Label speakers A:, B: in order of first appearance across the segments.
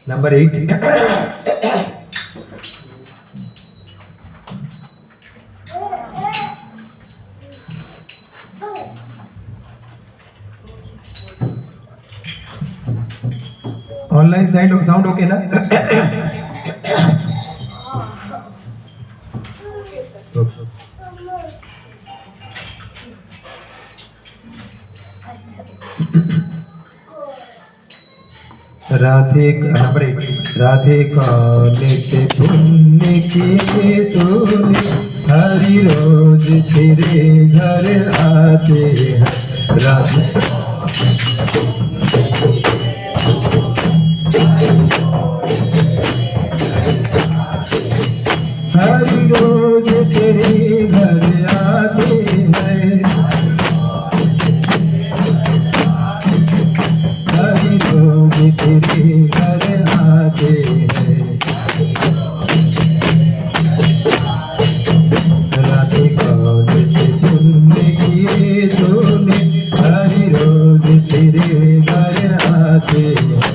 A: Number 8. Online sound okay na? Radhe number 1 Radhe काले के पुण्य किए तूने हरि रोज तेरे घर आते हैं राधे हरि रोज तेरे घर आते हैं हरि रोज तेरे घर आते हैं राधे काल से पुण्य किए तूने हरि रोज तेरे घर आते हैं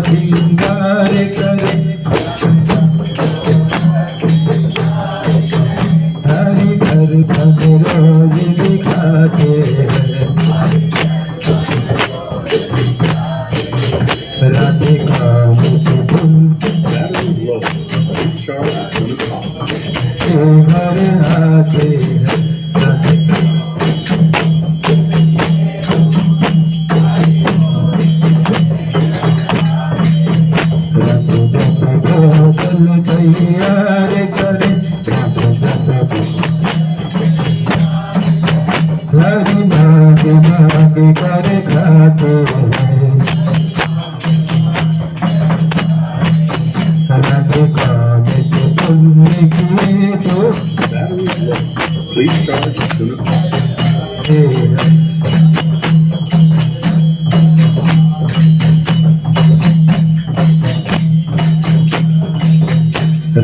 A: सिंगार करे हरि घर भग रोज दिखाते हैं राधे काम से तुम घर आते हैं तैयार करे हरि भाग भाग कर खाते हैं राधे काल से पुण्य किए तो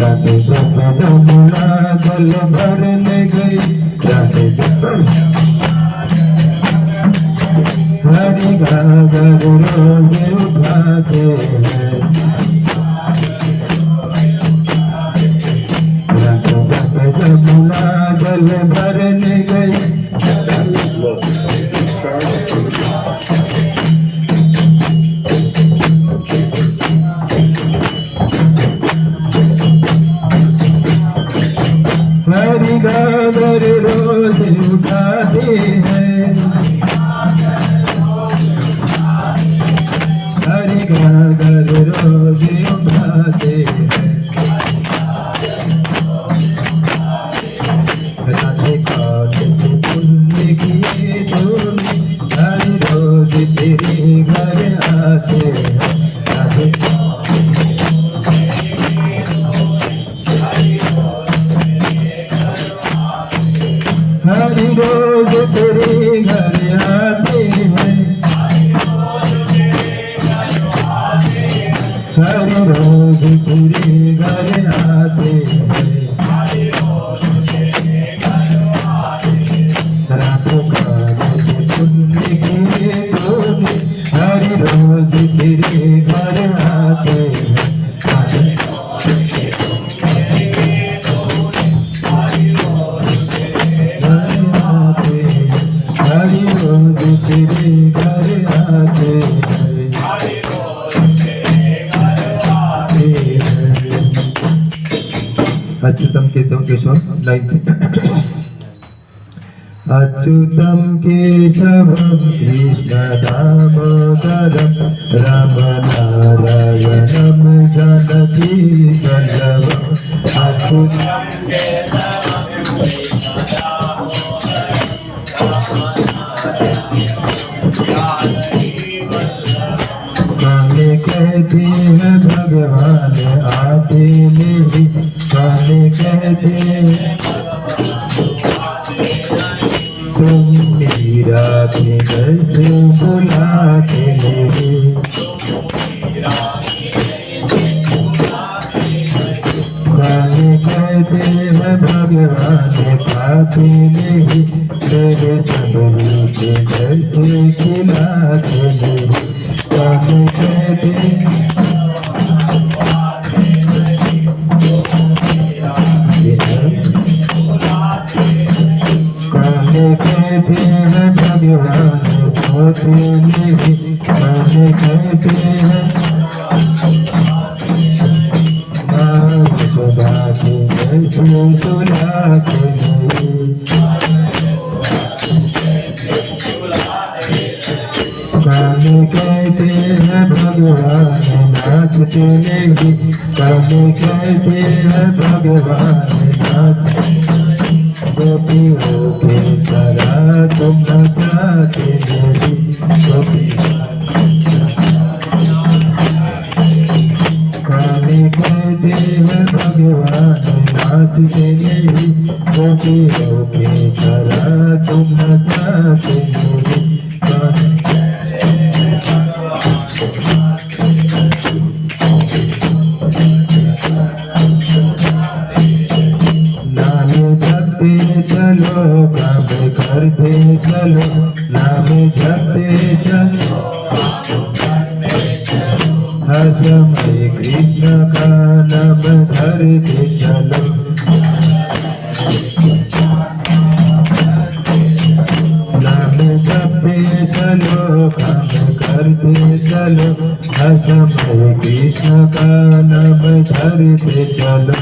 A: राधे जमुना जल भरने गई राधे हरि घाघर रोज उठाते हैं राधे जमुना जल भरने गई हरि घाघर रोज उठाते हैं हरि घाघर रोज उठाते हैं राधे काल से पुण्य किए तूने हरि रोज तेरे घर आते हैं राधे हरि रोज तेरे घर आते हैं हरि रोज तेरे घर आते हैं राधे काल से पुण्य किए तूने हरि रोज तेरे घर आते हैं हरि रोज तेरे घर आते अच्युतम केशव केशव लाइक अच्युतम केशव कृष्ण दामोदरम राम नारायणम जानकी वल्लभम अच्युतम काले कहते हैं भगवान आते नहीं काले कहते तुम मीरा के कैसे बुलाते हैं। गाने कहते हैं भगवान खाते नहीं, मेरे सबरी के जैसे खिलाते नहीं। गाने कहते हैं भगवान होते नहीं, गाने कहते हैं सुधा के जैसे सुलाते हैं। गाने कहते हैं भगवान नाचते नहीं, गाने कहते हैं भगवान नाचते। गोपियों के तरह तुम नचाते नहीं, गाने कहते हैं भगवान नाचते नहीं, गोपियों के तरह तुम नचाते नहीं। चलो काम करते चलो, नाम जपते चलो, हर समय कृष्ण का नाम धरते चलो। नाम जपते चलो, काम करते चलो, हर समय कृष्ण का नाम धरते चलो।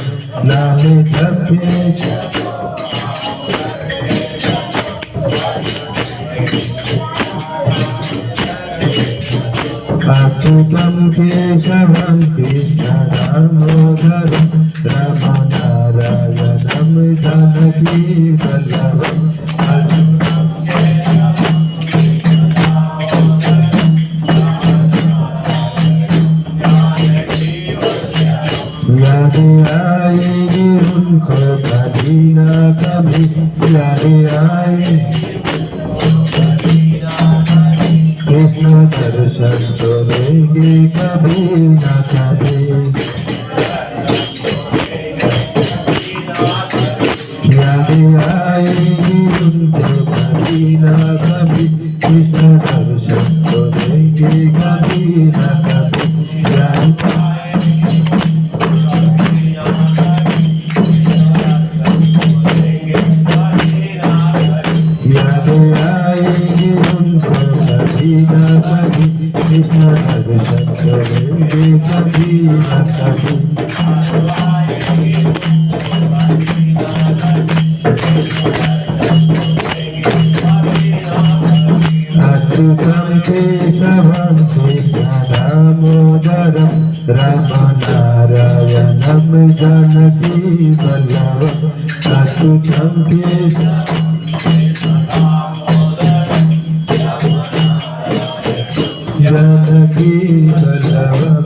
A: नाम जपते चलो, अच्युतं केशवं कृष्ण दामोदरं रामनारायणं जानकी वल्लभम्। याद आएगी उनको कभी न कभी, याद आए कृष्ण दर्शन तो लेंगे कभी न कभी। याद आएगी उनको कभी न कभी, कृष्ण दर्शन तो लेंगे कभी न कभी। याद आएगी उनको कभी न कभी, कृष्ण दर्शन करेंगे कभी न कभी। अच्युतं केशवं कृष्ण दामोदरं रामनारायणं जानकी वल्लभम्। अच्युतं केशवं जानकी वल्लभम्।